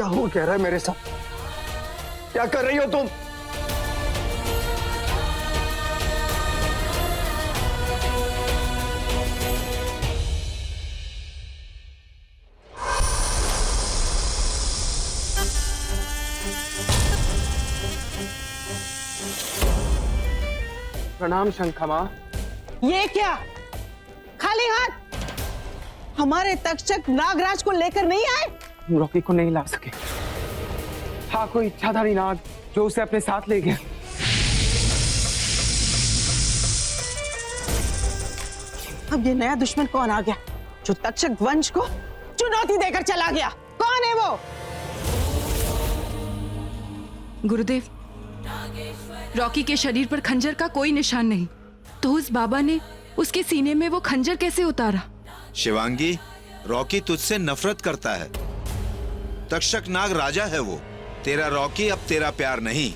क्या हो कह रहा है मेरे साथ? क्या कर रही हो तुम? प्रणाम शंखा मां। ये क्या? खाली हाथ हमारे तक्षक नागराज को लेकर नहीं आए? हम रॉकी को नहीं ला सके। हाँ, कोई इच्छाधारी नाग जो उसे अपने साथ ले गया। अब ये नया दुश्मन कौन आ गया जो तक्षक वंश को चुनौती देकर चला गया? कौन है वो? गुरुदेव, रॉकी के शरीर पर खंजर का कोई निशान नहीं, तो उस बाबा ने उसके सीने में वो खंजर कैसे उतारा? शिवांगी, रॉकी तुझसे नफरत करता है। तक्षक नाग राजा है वो। तेरा रॉकी अब तेरा प्यार नहीं,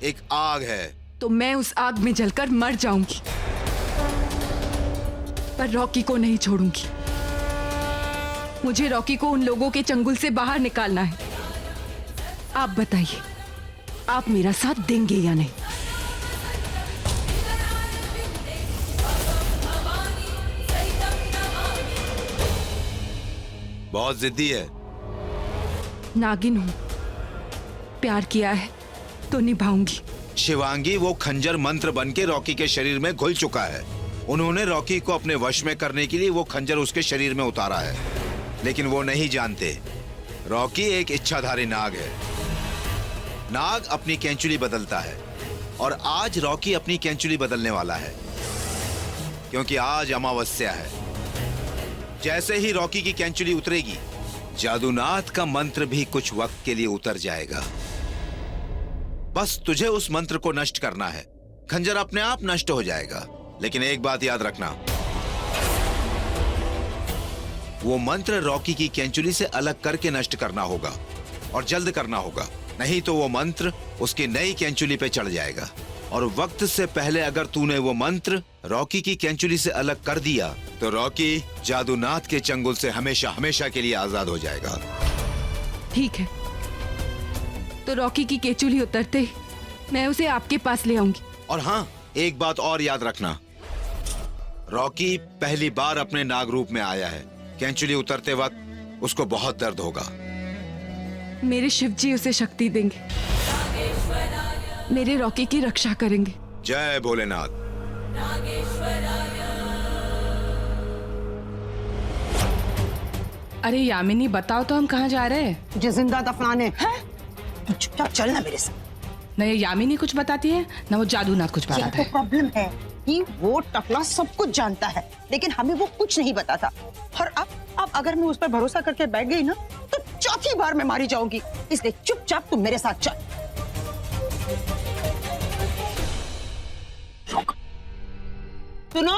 एक आग है। तो मैं उस आग में जलकर मर जाऊंगी, पर रॉकी को नहीं छोड़ूंगी। मुझे रॉकी को उन लोगों के चंगुल से बाहर निकालना है। आप बताइए, आप मेरा साथ देंगे या नहीं? बहुत जिद्दी है। नागिन हूं, प्यार किया है तो निभाऊंगी। शिवांगी, वो खंजर मंत्र बनके रॉकी के शरीर में घुल चुका है। उन्होंने रॉकी को अपने वश में करने के लिए वो खंजर उसके शरीर में उतारा है, लेकिन वो नहीं जानते रॉकी एक इच्छाधारी नाग है। नाग अपनी कैंचुली बदलता है, और आज रॉकी अपनी कैंचुली बदलने वाला है, क्योंकि आज अमावस्या है। जैसे ही रॉकी की कैंचुली उतरेगी, जादूनाथ का मंत्र भी कुछ वक्त के लिए उतर जाएगा। बस तुझे उस मंत्र को नष्ट करना है। खंजर अपने आप नष्ट हो जाएगा, लेकिन एक बात याद रखना, वो मंत्र रॉकी की कैंचुली से अलग करके नष्ट करना होगा, और जल्द करना होगा, नहीं तो वो मंत्र उसकी नई कैंचुली पे चढ़ जाएगा। और वक्त से पहले अगर तूने वो मंत्र रॉकी की कैंचुली से अलग कर दिया, तो रॉकी जादूनाथ के चंगुल से हमेशा हमेशा के लिए आजाद हो जाएगा। ठीक है, तो रॉकी की केचुली उतरते ही मैं उसे आपके पास ले आऊंगी। और हाँ, एक बात और याद रखना, रॉकी पहली बार अपने नाग रूप में आया है। कैंचुली उतरते वक्त उसको बहुत दर्द होगा। मेरे शिवजी उसे शक्ति देंगे, मेरे रॉकी की रक्षा करेंगे। जय भोलेनाथ। अरे यामिनी, बताओ तो हम कहाँ जा रहे हैं? तुझे जिंदा दफनाने। हैं? तू चुपचाप चलना मेरे साथ। न ये यामिनी कुछ बताती है, न वो जादूनाथ कुछ बताता तो है। प्रॉब्लम है कि वो टकला सब कुछ जानता है, लेकिन हमें वो कुछ नहीं बताता। और अब अगर मैं उस पर भरोसा करके बैठ गई ना, तो चौथी बार मैं मारी जाऊंगी। इसलिए चुपचाप तू मेरे साथ चल। सुनो,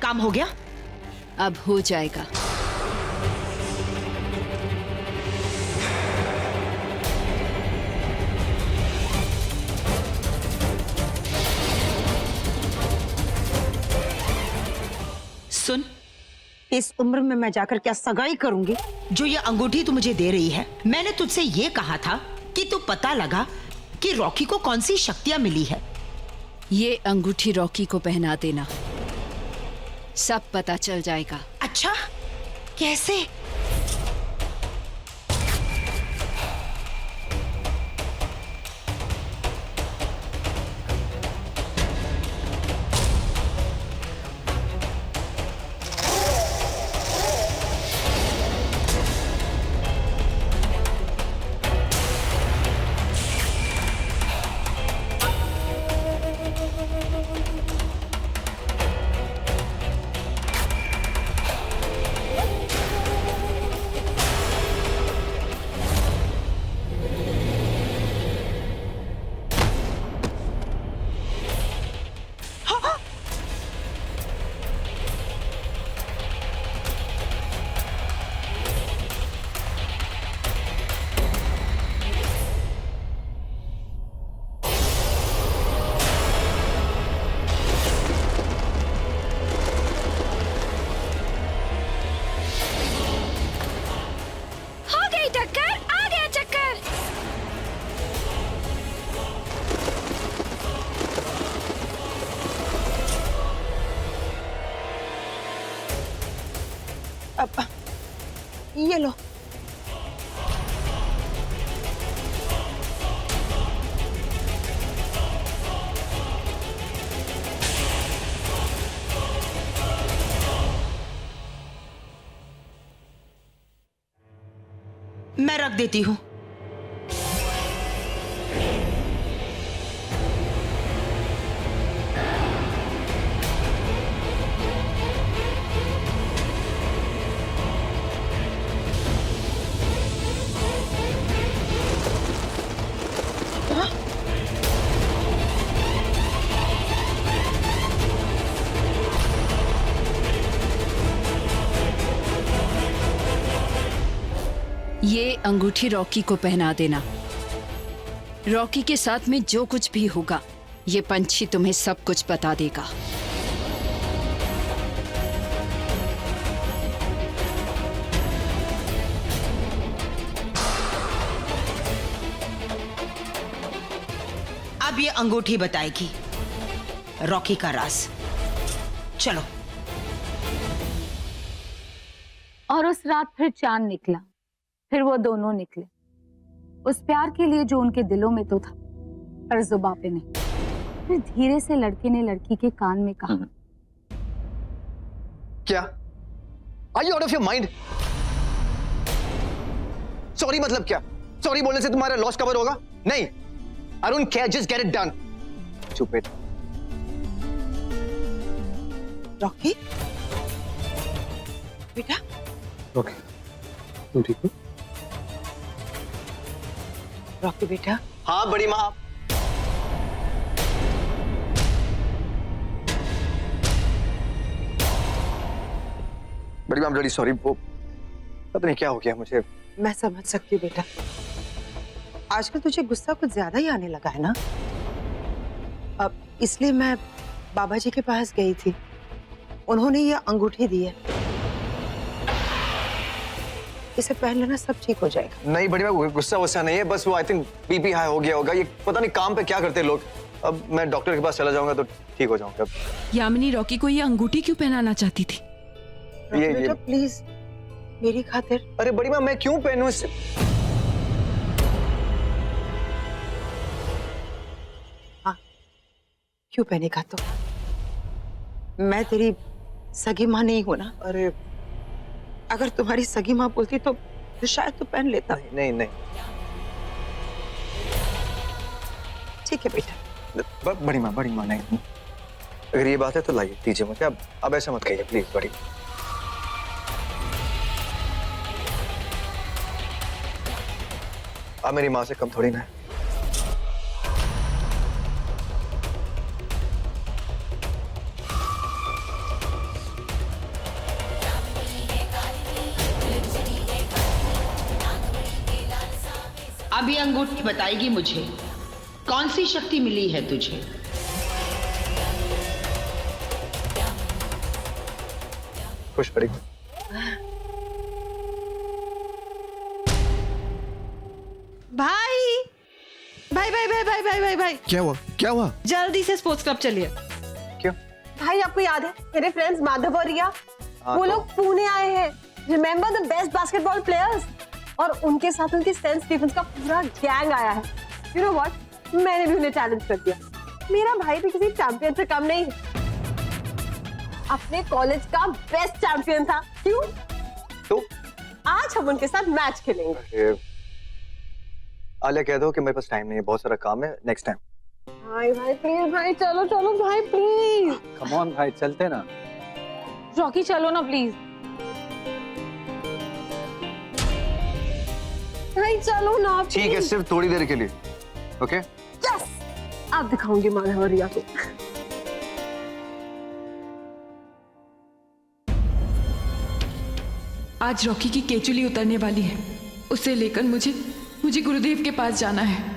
काम हो गया? अब हो जाएगा। सुन, इस उम्र में मैं जाकर क्या सगाई करूंगी? जो ये अंगूठी तू मुझे दे रही है, मैंने तुझसे ये कहा था कि तू पता लगा कि रॉकी को कौन सी शक्तियां मिली है। ये अंगूठी रॉकी को पहना देना, सब पता चल जाएगा। अच्छा, कैसे? अब ये लो। मैं रख देती हूँ। ये अंगूठी रॉकी को पहना देना। रॉकी के साथ में जो कुछ भी होगा, ये पंछी तुम्हें सब कुछ बता देगा। अब ये अंगूठी बताएगी रॉकी का राज। चलो। और उस रात फिर चांद निकला, फिर वो दोनों निकले, उस प्यार के लिए जो उनके दिलों में तो था पर जुबां पे नहीं। फिर धीरे से लड़के ने लड़की के कान में कहा, क्या? Are you out of your mind? Sorry मतलब क्या? सॉरी बोलने से तुम्हारा लॉस कवर होगा? नहीं, I don't care, just get it done. Stupid. Rocky बेटा, ओके, तुम ठीक हो? रॉकी बेटा। हाँ बड़ी माँ। बड़ी माँ, बड़ी सॉरी, वो पता नहीं क्या हो गया मुझे। मैं समझ सकती हूँ बेटा, आजकल तुझे गुस्सा कुछ ज्यादा ही आने लगा है ना। अब इसलिए मैं बाबा जी के पास गई थी, उन्होंने ये अंगूठी दी है, इसे पहन लेना, सब ठीक हो जाएगा। नहीं बड़ी माँ, गुस्सा वुस्सा नहीं है, बस वो आई थिंक बीपी हाई हो गया होगा। ये पता नहीं काम पे क्या करते हैं लोग। अब मैं डॉक्टर के पास चला जाऊंगा तो ठीक हो जाऊंगा। यामिनी रॉकी को ये अंगूठी क्यों पहनाना चाहती थी? ये बेटा प्लीज मेरी खातिर। अरे बड़ी माँ, मैं क्यों पहनूं इसे? हाँ, क्यों पहनेगा तो? मैं तेरी सगी माँ नहीं हूं ना। अरे अगर तुम्हारी सगी माँ बोलती तो शायद तू पहन लेता। नहीं नहीं, ठीक है बेटा। बड़ी माँ नहीं, अगर ये बात है तो लाइए दीजिए मुझे। अब ऐसा मत कहिए प्लीज बड़ी। अब मेरी माँ से कम थोड़ी ना है। अब ये अंगूठी बताएगी मुझे कौन सी शक्ति मिली है तुझे। खुश बड़ी। भाई भाई भाई भाई भाई भाई भाई भाई क्या हुआ? क्या हुआ? जल्दी से स्पोर्ट्स क्लब चलिए। क्यों? भाई आपको याद है मेरे फ्रेंड्स माधव और रिया, हाँ, वो तो- लोग पुणे आए हैं। Remember the best basketball players? और उनके साथ उनकी सेंट स्टीफेंस का पूरा गैंग आया है। यू नो व्हाट, मैंने भी उन्हें चैलेंज कर दिया। मेरा भाई भी किसी चैंपियन से कम नहीं है, अपने कॉलेज का बेस्ट चैंपियन था। क्यों? तो आज हम उनके साथ मैच खेलेंगे। अरे, आलिया कह दो कि मेरे पास टाइम नहीं है, बहुत सारा काम है, नेक्स्ट टाइम। भाई भाई प्लीज भाई, चलो चलो भाई प्लीज। कम ऑन भाई, चलते ना। रॉकी चलो ना प्लीज। भाई चलो ना। ठीक है, सिर्फ थोड़ी देर के लिए। ओके? यस, अब दिखाऊंगी माधव और रिया को। आज रॉकी की केचुली उतरने वाली है, उसे लेकर मुझे गुरुदेव के पास जाना है।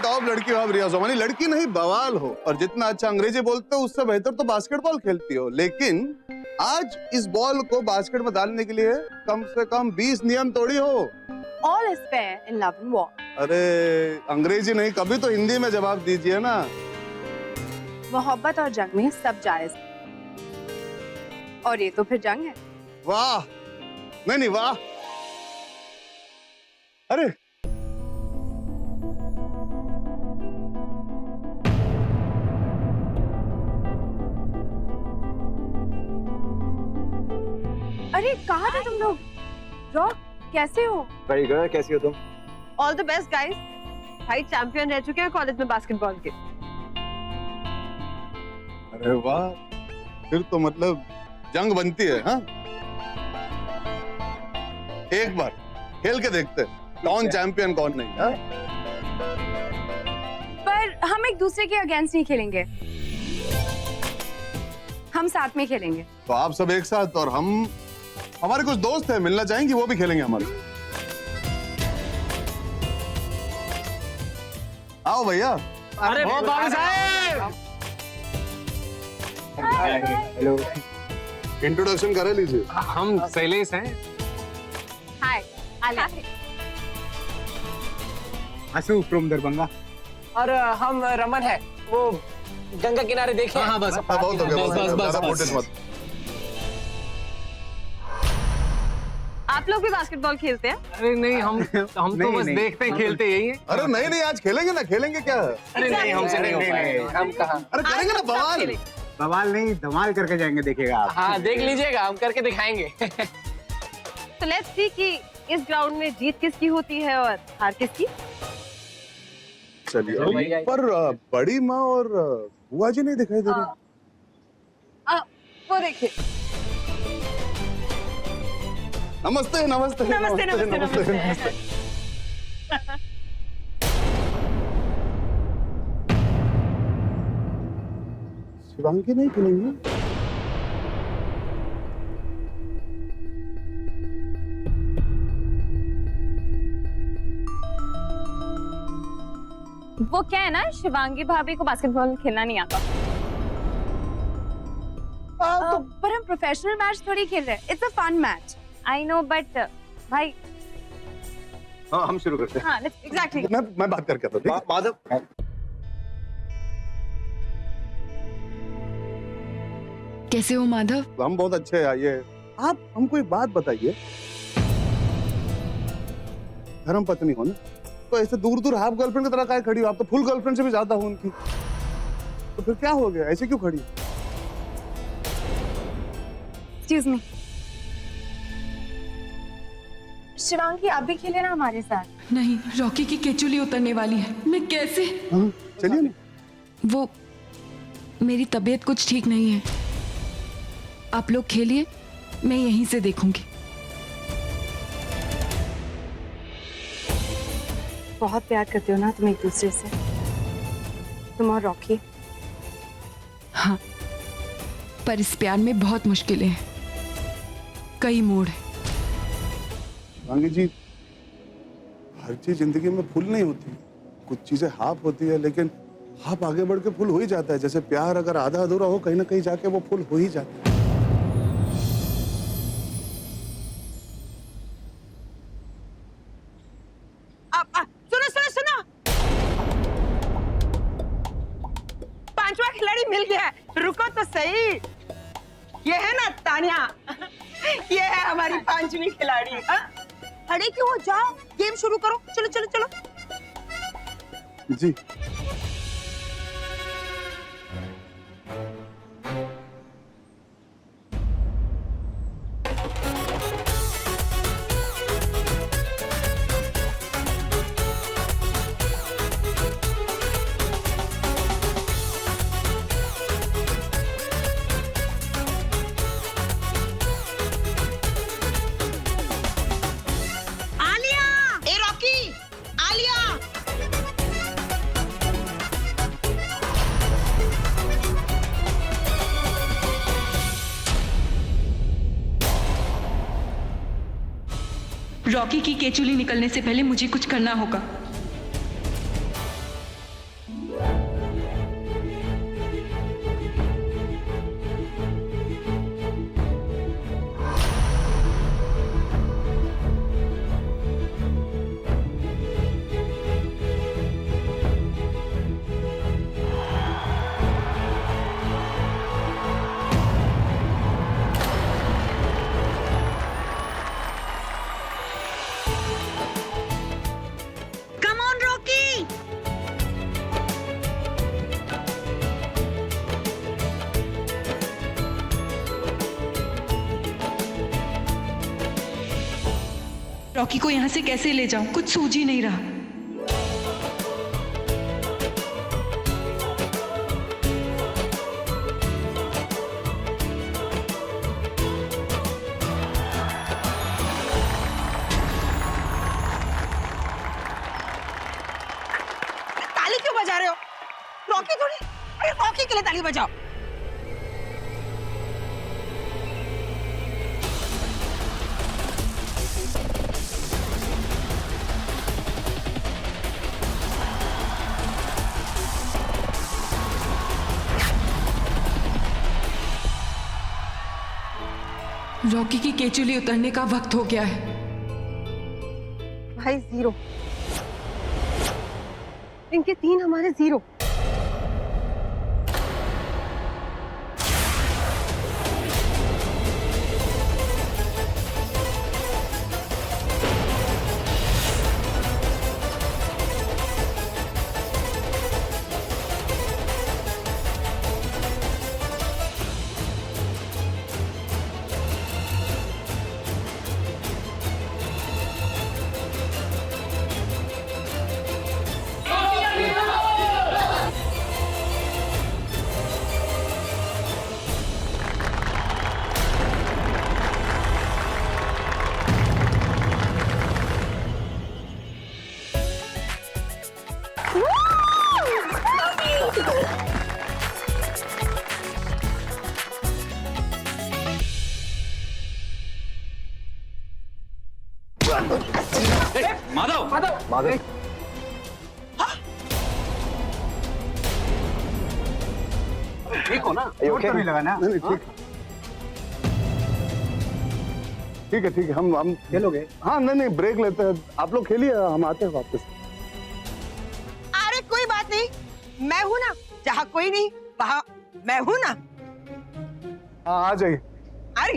टॉप लड़की हो आप रिया सोमानी, लड़की नहीं बवाल हो, और जितना अच्छा अंग्रेजी बोलते हो उससे बेहतर तो बास्केटबॉल खेलती हो। लेकिन आज इस बॉल को बास्केट में डालने के लिए कम से कम 20 नियम तोड़ी हो। All is fair in love and war. अरे अंग्रेजी नहीं, कभी तो हिंदी में जवाब दीजिए ना। मोहब्बत और जंग में सब जायज है। और ये तो फिर जंग है। वाह, नहीं वाह। अरे अरे कहाँ थे तुम लोग? रॉक कैसे हो? वेरी गुड, कैसी हो तुम? All the best guys. भाई चैंपियन रह चुके हैं कॉलेज में बास्केटबॉल के। अरे वाह, फिर तो मतलब जंग बनती है। हाँ, एक बार खेल के देखते हैं कौन चैंपियन कौन नहीं। हाँ? पर हम एक दूसरे के अगेंस्ट नहीं खेलेंगे, हम साथ में खेलेंगे। तो आप सब एक साथ, और हमारे कुछ दोस्त हैं मिलना चाहेंगे, वो भी खेलेंगे हमारे। आओ भैया। अरे बाबू साहब, हेलो, इंट्रोडक्शन करा लीजिए। हम शैलेश हैं। हाय आलिया। आशु फ्रॉम दरभंगा। और हम रमन है, वो गंगा किनारे देखे। हाँ बस बहुत हो गया, ज़्यादा फुटेज मत। आप लोग भी बास्केटबॉल खेलते हैं? अरे नहीं, हम तो बस देखते हैं, खेलते यही है। अरे नहीं आज खेलेंगे ना, खेलेंगे क्या? अरे नहीं, हमसे नहीं, हम कहाँ। अरे करेंगे ना बवाल। बवाल नहीं, धमाल करके जाएंगे, देखिएगा आप। हाँ देख लीजिएगा, हम करके दिखाएंगे। तो लेट्स सी कि इस ग्राउंड में जीत किसकी होती है और हार किसकी। चलिए, पर बड़ी माँ और बुआ जी नहीं दिखाई दे रही। वो देखिए। नमस्ते नमस्ते नमस्ते नमस्ते नमस्ते। शिवांगी नहीं खेलेंगी? वो क्या है ना, शिवांगी भाभी को बास्केटबॉल खेलना नहीं आता। पर हम प्रोफेशनल मैच थोड़ी खेल रहे हैं, it's a fun match. I know, but भाई। हाँ हम शुरू करते हैं। हाँ एग्जैक्टली। मैं बात करके आता हूँ। माधव, कैसे हो माधव? हम बहुत अच्छे हैं। आइए, आप हमको एक बात बताइए, धर्म पत्नी हो ना, तो ऐसे दूर दूर हाफ गर्लफ्रेंड की तरह काहे खड़ी हो? आप तो फुल गर्लफ्रेंड से भी ज्यादा हो उनकी, तो फिर क्या हो गया, ऐसे क्यों खड़ी? एक्सक्यूज मी, शिवांगी आप भी खेले ना हमारे साथ। नहीं, रॉकी की केचुली उतरने वाली है, मैं कैसे? हाँ, चलिए ना। वो मेरी तबीयत कुछ ठीक नहीं है, आप लोग खेलिए, मैं यहीं से देखूंगी। बहुत प्यार करते हो ना तुम एक दूसरे से, तुम और रॉकी। हाँ, पर इस प्यार में बहुत मुश्किलें हैं, कई मोड़ हैं। वांगी जी, हर चीज जिंदगी में फुल नहीं होती, कुछ चीजें हाफ होती है, लेकिन हाफ आगे बढ़ के फुल हो ही जाता है। जैसे प्यार अगर आधा अधूरा हो, कहीं ना कहीं जाके वो फुल हो ही जाता है। सुनो सुनो सुनो, 5वां खिलाड़ी मिल गया है। रुको तो सही, ये है ना तानिया, ये है हमारी 5वीं खिलाड़ी। खड़े क्यों हो, जाओ गेम शुरू करो, चलो चलो चलो। जी रॉकी की केचुली निकलने से पहले मुझे कुछ करना होगा। रॉकी को यहाँ से कैसे ले जाऊं, कुछ सूझ ही नहीं रहा। ताली क्यों बजा रहे हो? रॉकी थोड़ी, अरे रॉकी के लिए ताली बजाओ। रॉकी की केचुली उतरने का वक्त हो गया है। भाई 0, इनके 3 हमारे 0। माधव ठीक हो ना? okay? नहीं लगा ना? नहीं ठीक ठीक है हम खेलोगे? हाँ नहीं ब्रेक लेते हैं, आप लोग खेलिए, हम आते हैं वापस। अरे कोई बात नहीं, मैं हूं ना, जहाँ कोई नहीं वहाँ मैं हूं ना। हाँ आ जाइए। अरे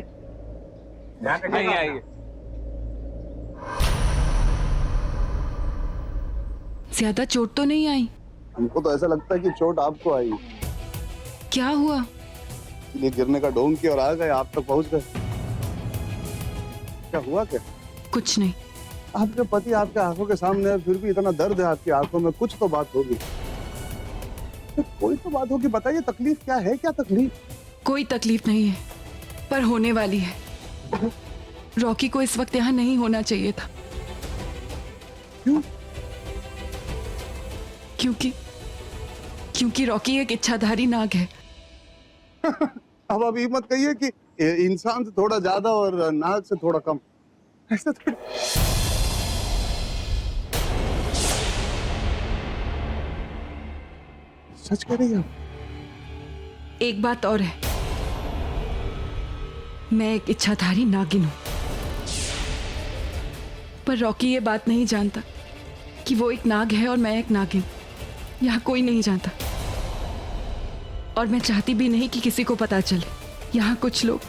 नहीं आइए। ज्यादा चोट तो नहीं आई? हमको तो ऐसा लगता है कि चोट आपको आई, क्या हुआ? ये गिरने का ढोंग किया और आ गए, आप तक पहुंच गए। क्या हुआ क्या? कुछ नहीं। आपके पति आपके आंखों के सामने है, फिर भी इतना दर्द है आपकी आंखों में, कुछ तो बात होगी, कोई तो बात होगी, बताइए तकलीफ क्या है? क्या तकलीफ? कोई तकलीफ नहीं है, पर होने वाली है। रॉकी को इस वक्त यहाँ नहीं होना चाहिए था। क्यों? क्योंकि रॉकी एक इच्छाधारी नाग है। अब अभी मत कहिए कि इंसान से थोड़ा ज्यादा और नाग से थोड़ा कम, ऐसा थोड़ा। सच कह रही हैं आप? एक बात और है, मैं एक इच्छाधारी नागिन हूं, पर रॉकी ये बात नहीं जानता कि वो एक नाग है और मैं एक नागिन। यहाँ कोई नहीं जानता, और मैं चाहती भी नहीं कि किसी को पता चले। यहाँ कुछ लोग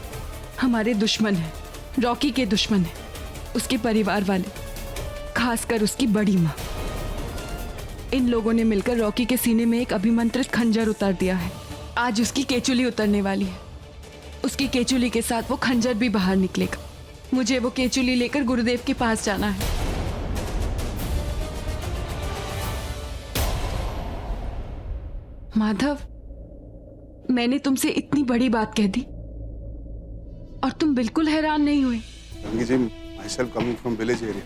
हमारे दुश्मन हैं, रॉकी के दुश्मन हैं, उसके परिवार वाले, खासकर उसकी बड़ी माँ। इन लोगों ने मिलकर रॉकी के सीने में एक अभिमंत्रित खंजर उतार दिया है। आज उसकी केचुली उतरने वाली है। उसकी केचुली के साथ वो खंजर भी बाहर निकलेगा। मुझे वो केचुली लेकर गुरुदेव के पास जाना है। माधव, मैंने तुमसे इतनी बड़ी बात कह दी और तुम बिल्कुल हैरान नहीं हुए। गंगी जी, myself coming from village area,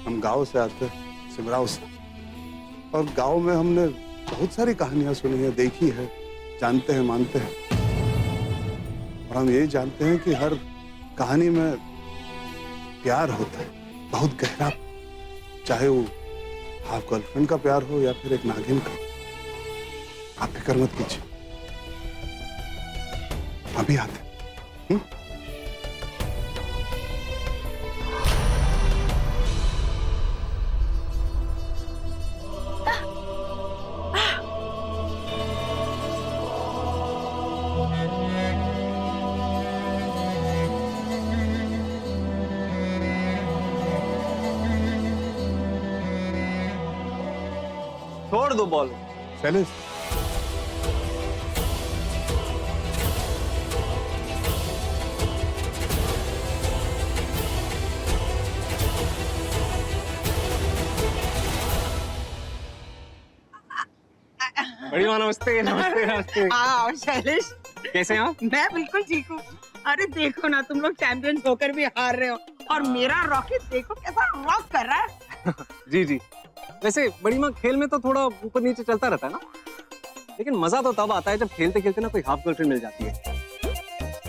हम गांव से आते हैं, सिमराव से, और गांव में हमने बहुत सारी कहानियां सुनी है, देखी है, जानते हैं, मानते हैं, और हम यही जानते हैं कि हर कहानी में प्यार होता है, बहुत गहरा, चाहे वो हाफ गर्लफ्रेंड का प्यार हो या फिर एक नागिन का। आप फिक्र मत कीजिए, अभी आते हैं। छोड़ दो बॉल। शैलेश, बड़ी माँ नमस्ते नमस्ते नमस्ते। आओ शैलेश, कैसे हैं आप? मैं बिल्कुल ठीक हूँ। अरे देखो ना, तुम लोग चैंपियन होकर भी हार रहे हो और मेरा रॉकी देखो कैसा रॉक कर रहा है। जी जी। वैसे बड़ी माँ खेल में तो थोड़ा ऊपर नीचे चलता रहता है ना, लेकिन मजा तो तब आता है जब खेलते खेलते ना कोई हाफ गर्लफ्रेंड मिल जाती है।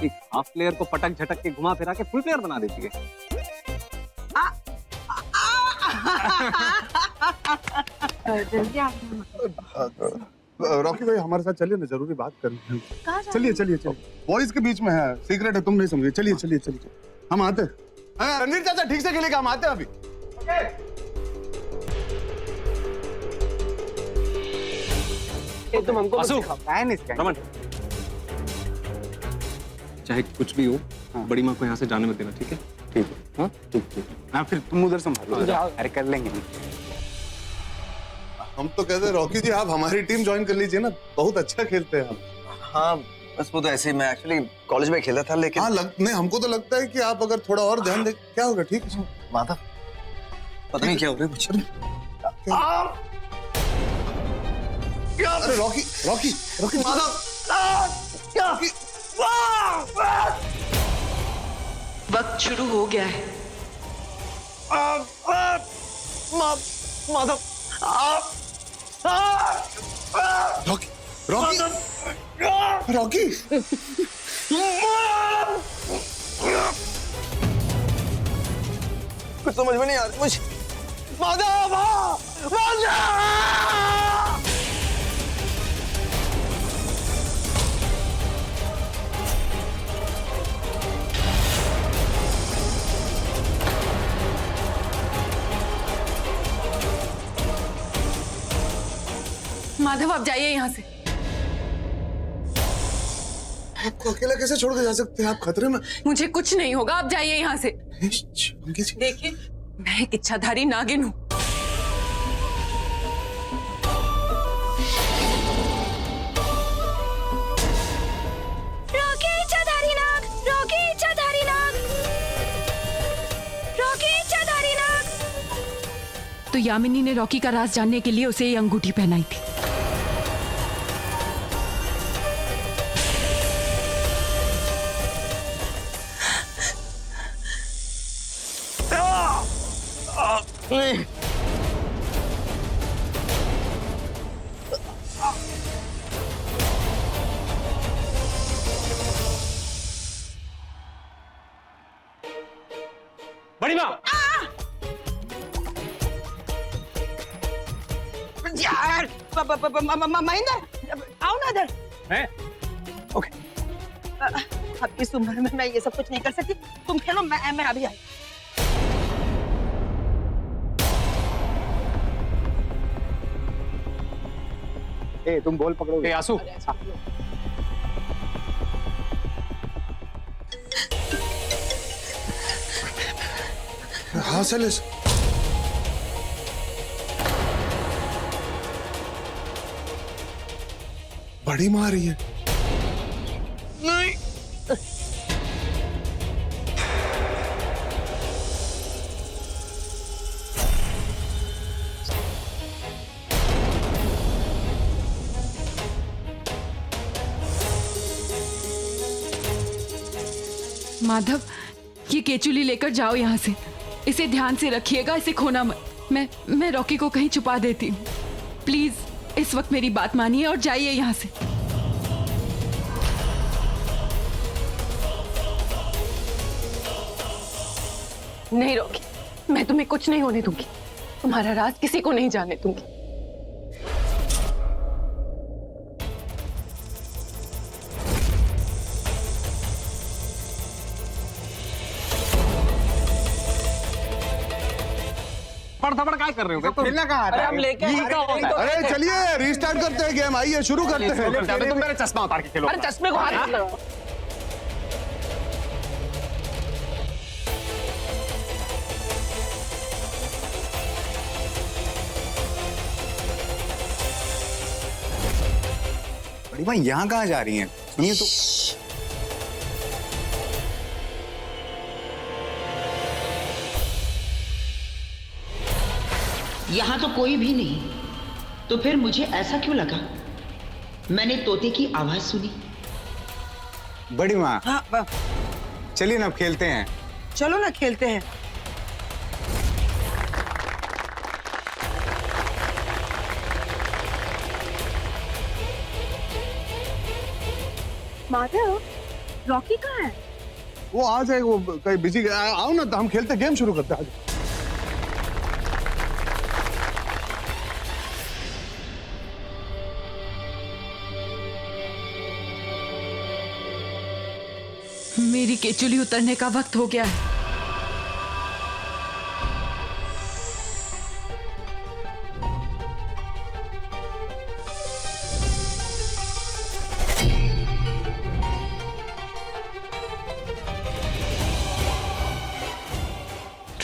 एक हाफ प्लेयर को पटक झटक के घुमा फिरा के फुल प्लेयर बना देती है। जल्दी आ। रॉकी भाई हमारे साथ चलिए ना, जरूरी बात करनी है। चलिए चलिए चलिए, बॉयज के बीच में है, सीक्रेट है, तुम नहीं समझे। चलिए चलिए चलिए, हम आते हैं। रणवीर चाचा ठीक से खेलेगा, हम आते हैं अभी। तुम हमको रमन, चाहे कुछ भी हो, बड़ी माँ को यहाँ से जाने मत देना, ठीक है? ठीक है। हाँ ठीक ठीक। हाँ फिर तुम उधर संभालो। अरे कर लेंगे हम तो कहते हैं रॉकी जी आप हमारी टीम ज्वाइन कर लीजिए ना, बहुत अच्छा खेलते हैं आप। हाँ बस वो तो ऐसे ही, मैं एक्चुअली कॉलेज में खेला था लेकिन हाँ नहीं, हमको तो लगता है कि आप अगर थोड़ा और ध्यान दें। क्या होगा? ठीक है माधव, पता नहीं क्या हो रहा है कुछ। अरे Rocky Rocky Rocky Madhav, Rocky. वक्त शुरू हो गया है। माधव, रॉकी रॉकी रॉकी कुछ समझ में नहीं आ रहा मुझे। माधव, माधव आप जाइए यहाँ से। आपको अकेला कैसे छोड़ के जा सकते हैं? आप खतरे में। मुझे कुछ नहीं होगा, आप जाइए यहाँ से। देखिए, मैं एक इच्छाधारी नागिन हूँ। रॉकी इच्छाधारी नाग, रॉकी इच्छाधारी नाग, रॉकी इच्छाधारी नाग। तो यामिनी ने रॉकी का राज जानने के लिए उसे ये अंगूठी पहनाई थी। बड़ी माँ, यार महेंद्र, आओ ना इधर। हैं? ओके। अब इस उम्र में मैं ये सब कुछ नहीं कर सकती। तुम खेलो, मैं अभी आई। तुम बॉल पकड़ोगे। आंसू। हाँ शैलेश, बड़ी मार रही है। नहीं। माधव, ये केचुली लेकर जाओ यहाँ से। इसे ध्यान से रखिएगा, इसे खोना मत। मैं रॉकी को कहीं छुपा देती हूँ। प्लीज इस वक्त मेरी बात मानिए और जाइए यहाँ से। नहीं रॉकी, मैं तुम्हें कुछ नहीं होने दूंगी। तुम्हारा राज किसी को नहीं जानने दूंगी। पड़ क्या कर रहे हो? तो खेलना कहाँ है? हम लेके अरे चलिए रीस्टार्ट करते हैं गेम, आइए शुरू करते हैं। तुम मेरा चश्मा उतार के खेलो। अरे चश्मे को हाथ लगाओ। बड़ी माँ यहाँ कहाँ जा रही हैं? सुनिए तो। यहाँ तो कोई भी नहीं, तो फिर मुझे ऐसा क्यों लगा मैंने तोते की आवाज सुनी। बड़ी माँ हाँ चलिए ना अब खेलते हैं। चलो ना खेलते हैं। माधव, रॉकी कहाँ है? वो आ जाएगा, वो कहीं बिजी गया। आओ ना, तो हम खेलते, गेम शुरू करते हैं। मेरी केचुली उतरने का वक्त हो गया है।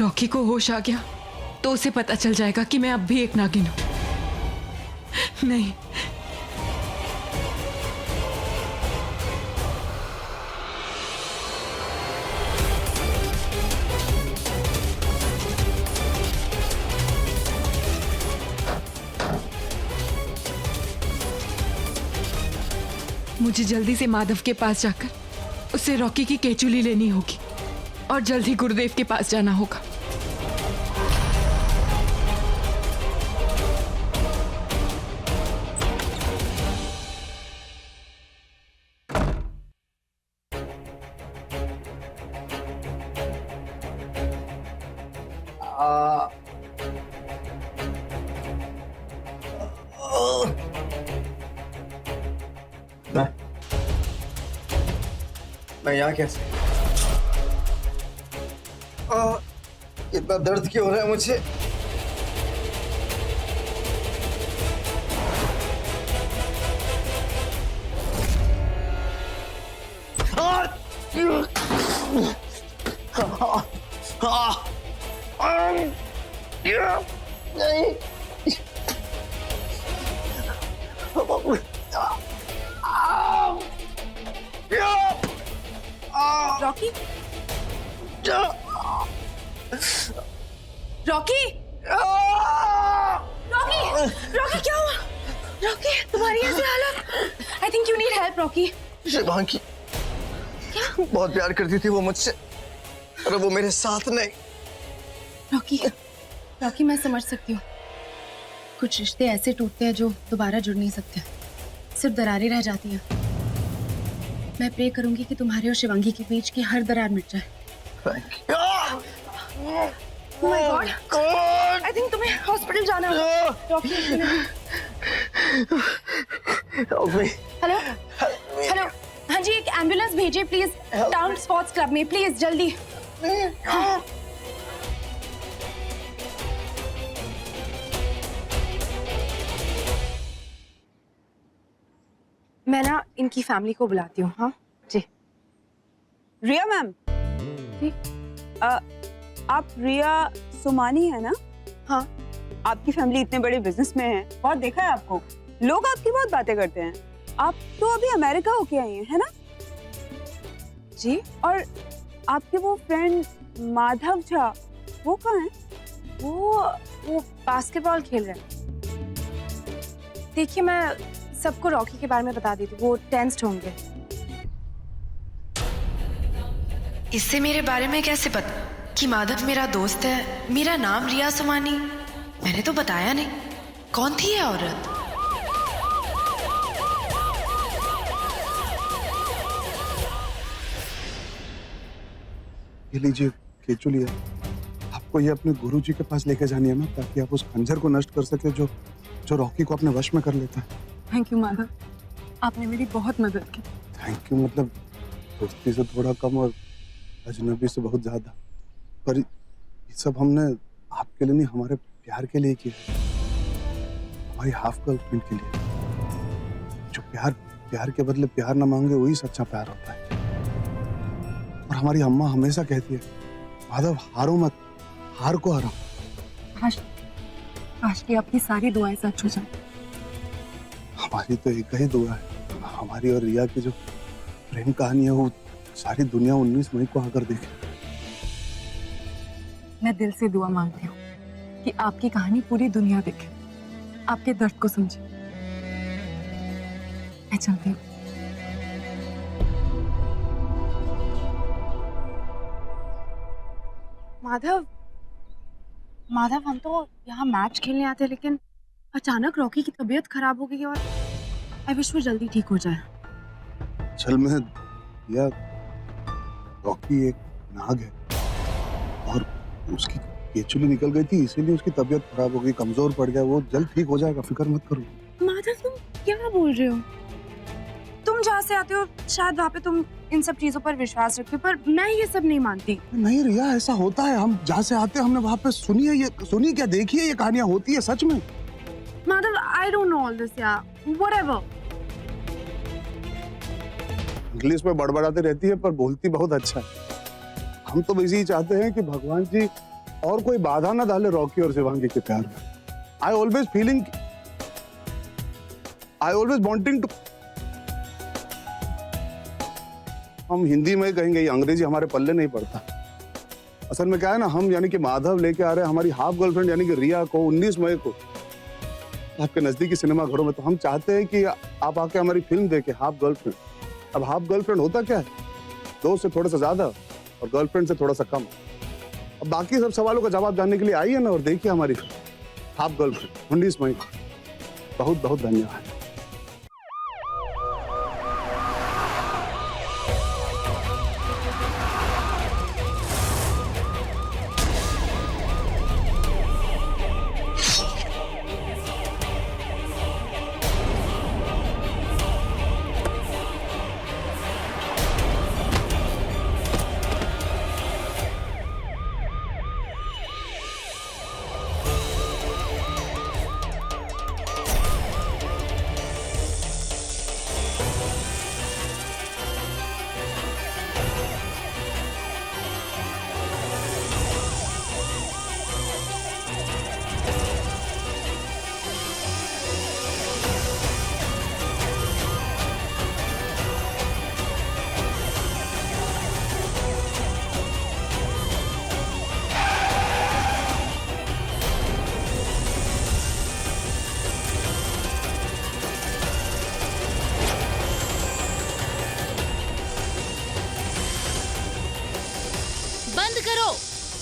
रॉकी को होश आ गया तो उसे पता चल जाएगा कि मैं अब भी एक नागिन हूं। नहीं, मुझे जल्दी से माधव के पास जाकर उससे रॉकी की केचुली लेनी होगी और जल्द ही गुरुदेव के पास जाना होगा। मैं यहाँ कैसे? इतना दर्द क्यों हो रहा है मुझे? नहीं। रॉकी, रॉकी, रॉकी, रॉकी क्या हुआ? रॉकी, तुम्हारी ऐसी हालत। I think you need help Rocky. Shivangi, क्या? बहुत प्यार करती थी वो मुझसे, और वो मेरे साथ नहीं। रॉकी, रॉकी मैं समझ सकती हूँ। कुछ रिश्ते ऐसे टूटते हैं जो दोबारा जुड़ नहीं सकते, सिर्फ दरारें रह जाती हैं। मैं प्रे करूंगी कि तुम्हारे और शिवांगी के बीच की हर दरार मिट जाए। Oh my God! I think तुम्हें हॉस्पिटल जाना होगा। रॉकी, हेलो, हेलो, हाँ जी, एक एम्बुलेंस भेजिए प्लीज टाउन स्पोर्ट्स क्लब में, प्लीज जल्दी। हाँ। मैं ना इनकी फैमिली को बुलाती हूँ। हाँ जी। रिया मैम जी, आप रिया सुमानी है ना? हाँ। आपकी फैमिली इतने बड़े बिजनेस में है, बहुत देखा है आपको, लोग आपकी बहुत बातें करते हैं। आप तो अभी अमेरिका होके आई हैं, है ना? जी। और आपके वो फ्रेंड माधव झा, वो कहाँ हैं? वो बास्केटबॉल खेल रहे हैं। देखिए, मैं सबको रॉकी के बारे में बता देती हूँ, वो टेंस्ड होंगे। इससे मेरे बारे में कैसे पता कि माधव मेरा दोस्त है? मेरा नाम रिया सुमानी, मैंने तो बताया नहीं। कौन थी ये औरत? ये लीजिए केचुली है, आपको ये अपने गुरुजी के पास लेके जानी है ना, ताकि आप उस खंजर को नष्ट कर सके जो रॉकी को अपने वश में कर लेता है। थैंक यू माधव, आपने मेरी बहुत मदद की। थैंक यू मतलब दोस्ती से थोड़ा कम और अजनबी से बहुत ज्यादा, पर ये सब हमने आपके लिए नहीं, हमारे प्यार के लिए किया, हमारी हाफ गर्लफ्रेंड के लिए। जो प्यार के बदले प्यार ना मांगे वही सच्चा प्यार होता है। और हमारी अम्मा हमेशा कहती है, माधव हारो मत, हार को हराओ। काश की आपकी सारी दुआएं सच हो जाए। हमारी तो एक ही दुआ है, हमारी और रिया की जो प्रेम कहानी है वो सारी दुनिया 19 मई को आकर देखे। मैं दिल से दुआ मांगती हूँ कि आपकी कहानी पूरी दुनिया देखे, आपके दर्द को समझे। मैं चलती हूँ। माधव, हम तो यहाँ मैच खेलने आते, लेकिन अचानक रॉकी की तबीयत खराब हो गई और आई विश वो जल्दी ठीक हो जाए। चल में या रॉकी एक नाग है और उसकी केचुली निकल गई थी, इसीलिए उसकी तबीयत खराब हो गई, कमजोर पड़ गया। वो जल्द ठीक हो जाएगा, फिक्र मत करो। माधव, तुम क्या बोल रहे हो? तुम जहाँ से आते हो शायद वहाँ पे तुम इन सब चीजों पर विश्वास रखते हो, पर मैं ये सब नहीं मानती। नहीं रिया, ऐसा होता है। हम जहाँ से आते हैं हमने वहाँ पे सुनी क्या, देखी है, ये कहानियां होती है सच में। Madhav, I don't know all this यार, व्हाटएवर। इंग्लिश में बड़बड़ाते रहती है पर बोलती बहुत अच्छा है। हम तो बस यही चाहते हैं कि भगवान जी और कोई बाधा ना डाले रॉकी और शिवांगी के प्यार में। I always wanting to. हम हिंदी में कहेंगे, ये अंग्रेजी हमारे पल्ले नहीं पड़ता। असल में क्या है ना, हम यानी कि माधव लेके आ रहे हैं हमारी हाफ गर्लफ्रेंड यानी कि रिया को 19 मई को आपके नजदीकी सिनेमा घरों में। तो हम चाहते हैं कि आप आके हमारी फिल्म देखें, हाफ गर्लफ्रेंड। अब हाफ गर्लफ्रेंड होता क्या है? दोस्त से थोड़ा सा ज्यादा और गर्लफ्रेंड से थोड़ा सा कम। अब बाकी सब सवालों का जवाब जानने के लिए आइए ना और देखिए हमारी हाफ गर्लफ्रेंड 19 मई को। बहुत बहुत धन्यवाद।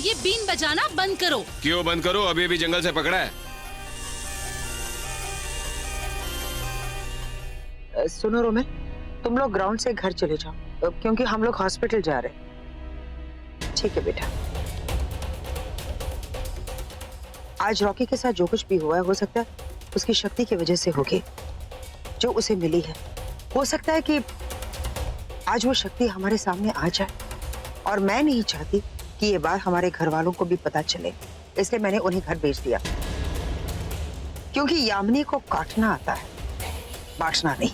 ये बीन बजाना बंद करो। क्यों बंद करो? अभी अभी जंगल से पकड़ा है। सुनो रोमिल, तुम लोग ग्राउंड से घर चले जाओ क्योंकि हम लोग हॉस्पिटल जा रहे हैं। ठीक है बेटा। आज रॉकी के साथ जो कुछ भी हुआ है हो सकता है उसकी शक्ति की वजह से होगी जो उसे मिली है। हो सकता है कि आज वो शक्ति हमारे सामने आ जाए और मैं नहीं चाहती कि ये बात हमारे घर वालों को भी पता चले, इसलिए मैंने उन्हें घर भेज दिया। क्योंकि यामिनी को काटना आता है, बांटना नहीं।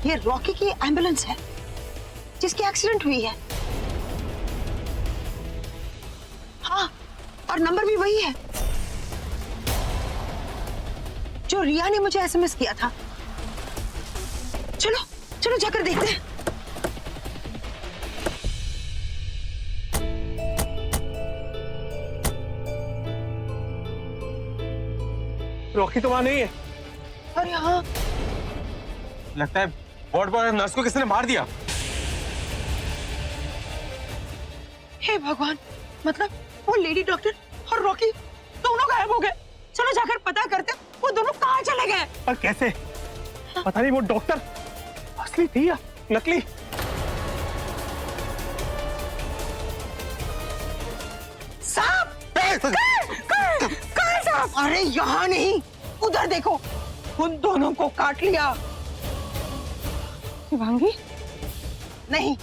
ये रॉकी की एम्बुलेंस है जिसकी एक्सीडेंट हुई है। हाँ, और नंबर भी वही है जो रिया ने मुझे एसएमएस किया था। चलो चलो जाकर देखते हैं। रॉकी तो वहां नहीं है। और यहाँ लगता है वार्ड बॉय नर्स को किसी ने मार दिया। हे भगवान, मतलब वो लेडी डॉक्टर और रॉकी दोनों गायब हो गए। चलो जाकर पता करते हैं वो दोनों कहाँ चले गए। पर कैसे? पता नहीं वो डॉक्टर असली थी या नकली। सांप! कहाँ सांप? अरे यहाँ नहीं, उधर देखो, उन दोनों को काट लिया। शिवांगी? नहीं,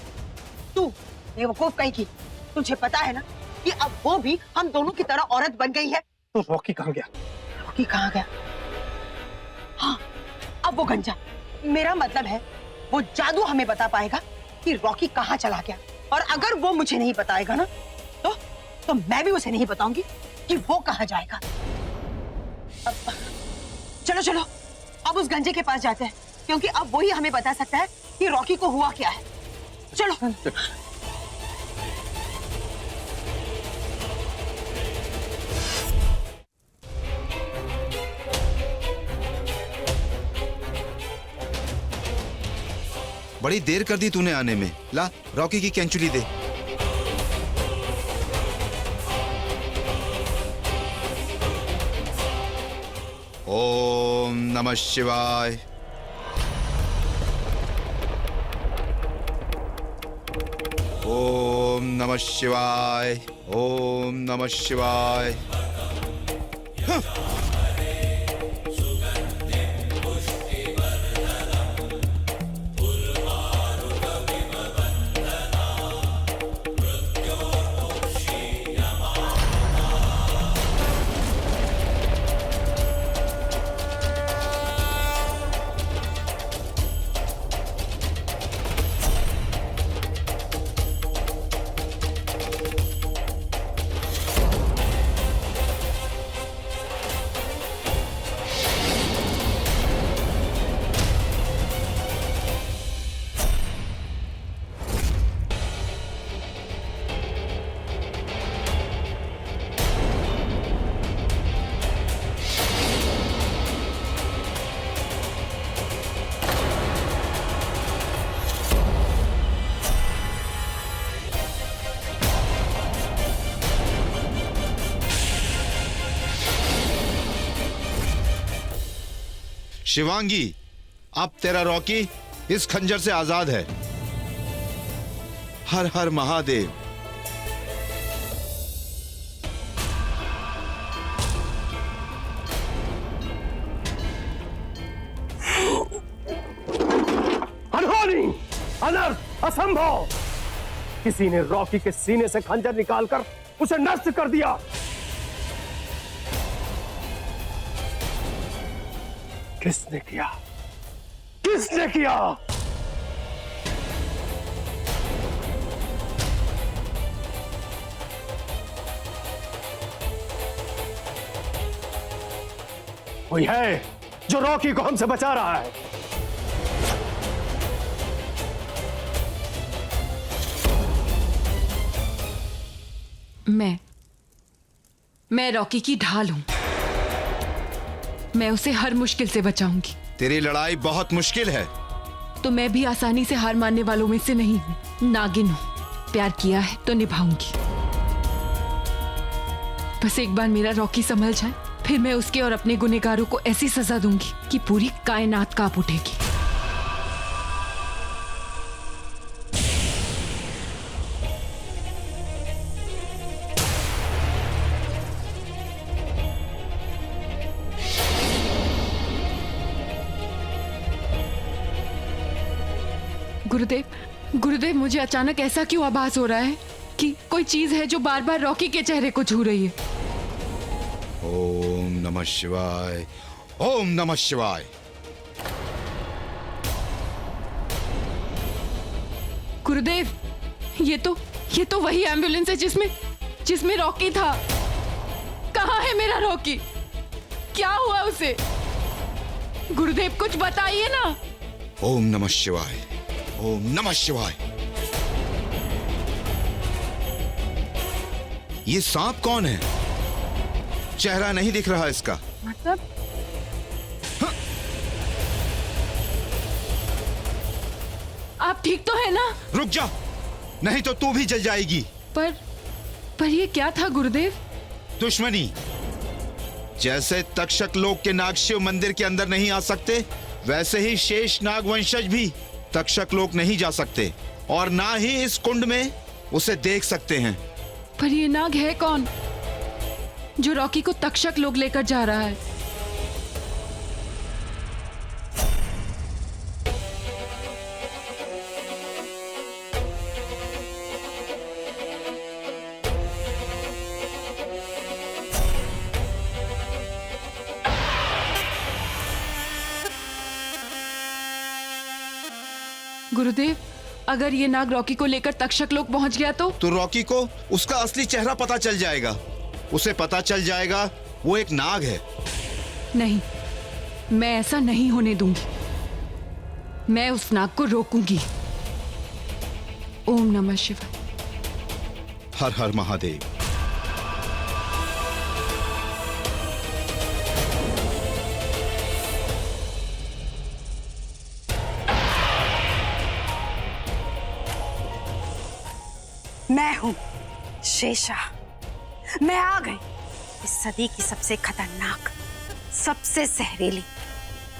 तू बेवकूफ कहीं की। तुझे पता है ना कि अब वो भी हम दोनों की तरह औरत बन गई है। तो रॉकी कहाँ गया? रॉकी कहाँ गया? हाँ, अब वो गंजा। मेरा मतलब है वो जादू हमें बता पाएगा कि रॉकी कहाँ चला गया। और अगर वो मुझे नहीं बताएगा ना तो मैं भी उसे नहीं बताऊंगी कि वो कहाँ जाएगा। अब चलो चलो अब उस गंजे के पास जाते हैं, क्योंकि अब वो ही हमें बता सकता है कि रॉकी को हुआ क्या है। चलो। बड़ी देर कर दी तूने आने में। ला रॉकी की कैंचुली दे। ओम नमः शिवाय। ओम नमः शिवाय। ओम नमः शिवाय। शिवांगी, अब तेरा रॉकी इस खंजर से आजाद है। हर हर महादेव। अनहोनी, अनर्थ, असंभव। किसी ने रॉकी के सीने से खंजर निकालकर उसे नष्ट कर दिया। किसने किया? किसने किया? कोई है जो रॉकी को हमसे बचा रहा है। मैं रॉकी की ढाल हूं। मैं उसे हर मुश्किल से बचाऊंगी। तेरी लड़ाई बहुत मुश्किल है। तो मैं भी आसानी से हार मानने वालों में से नहीं हूं। नागिन हूं। प्यार किया है तो निभाऊंगी। बस एक बार मेरा रॉकी संभल जाए, फिर मैं उसके और अपने गुनहगारों को ऐसी सजा दूंगी कि पूरी कायनात कांप उठेगी। गुरुदेव, मुझे अचानक ऐसा क्यों आभास हो रहा है कि कोई चीज है जो बार बार रॉकी के चेहरे को छू रही है। ओम नमः शिवाय। ओम नमः शिवाय। गुरुदेव, ये तो वही एम्बुलेंस है जिसमें रॉकी था। कहाँ है मेरा रॉकी? क्या हुआ उसे? गुरुदेव कुछ बताइए ना। ओम नमः शिवाय, ओम नमः शिवाय। ये सांप कौन है? चेहरा नहीं दिख रहा इसका। मतलब आप ठीक तो है ना? रुक जा, नहीं तो तू भी जल जाएगी। पर ये क्या था गुरुदेव? दुश्मनी। जैसे तक्षक लोक के नाग शिव मंदिर के अंदर नहीं आ सकते, वैसे ही शेष नाग वंशज भी तक्षक लोक नहीं जा सकते और ना ही इस कुंड में उसे देख सकते हैं। पर ये नाग है कौन जो रॉकी को तक्षक लोग लेकर जा रहा है? गुरुदेव, अगर ये नाग रॉकी को लेकर तक्षक लोग पहुंच गया तो रॉकी को उसका असली चेहरा पता चल जाएगा। उसे पता चल जाएगा वो एक नाग है। नहीं, मैं ऐसा नहीं होने दूंगी। मैं उस नाग को रोकूंगी। ओम नमः शिवाय। हर हर महादेव। मैं हूं शेषा। मैं आ गई। इस सदी की सबसे खतरनाक, सबसे जहरीली,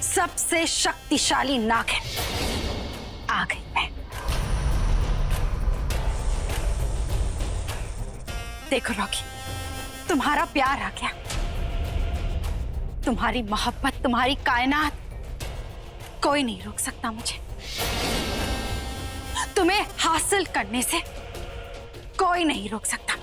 सबसे शक्तिशाली नाग है। आ गई मैं। देखो रॉकी, तुम्हारा प्यार आ गया। तुम्हारी मोहब्बत, तुम्हारी कायनात, कोई नहीं रोक सकता मुझे। तुम्हें हासिल करने से कोई नहीं रोक सकता।